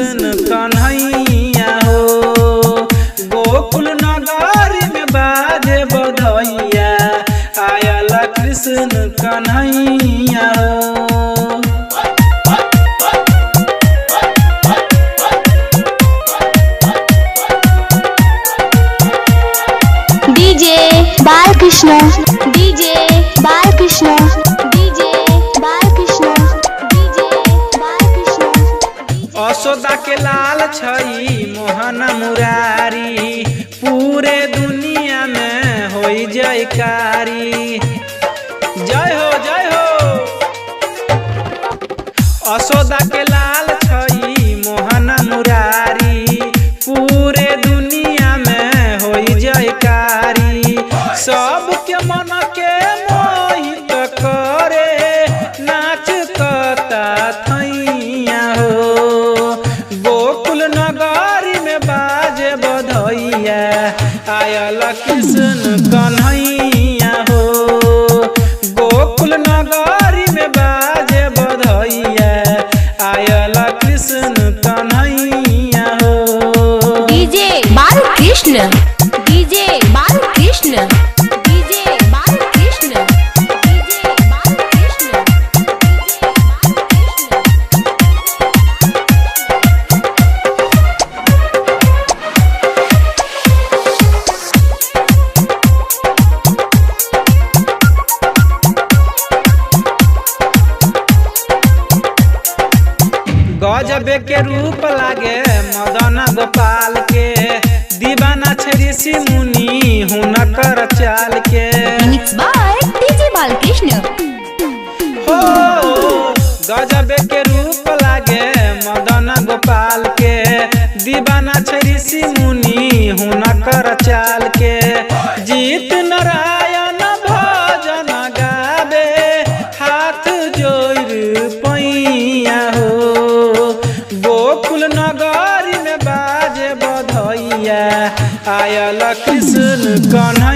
कृष्ण कन्हैया हो। गोकुल नगर में बाजे बधैया आयल कृष्ण कन्हैया हो। DJ Balkrishna, DJ Balkrishna, DJ Balkrishna, DJ Balkrishna. Yashoda के लाल छई मोहन मुरारी पूरे दुनिया में होई जयकारी। जय हो जय हो। यशोदा के लाल छई मोहन मुरारी पूरे दुनिया में होई जयकारी। सबके मन के मोहित करे नाच कता थैया हो। गोकुल नगरी में बाजे बधैया आयल कृष्ण कन्हैया हो। गोकुल नगरी में बाजे बधैया आयल कृष्ण कन्हैया हो। DJ Balkrishna, DJ Balkrishna, DJ Balkrishna, DJ Balkrishna. गजबे के रूप लागे मदन गोपाल के दीवाना छै ऋषि मुनि हुनकर चाल के। Mix by DJ Balkrishna. हो गजबे के रूप लागे मदन गोपाल के दीवाना छै ऋषि मुनि हुनकर चाल के। जीत नारायण भजन गावे हाथ जोड़ पैया हो। गोकुल नगरी में बाजे बधैया आयल कृष्ण कन्हैया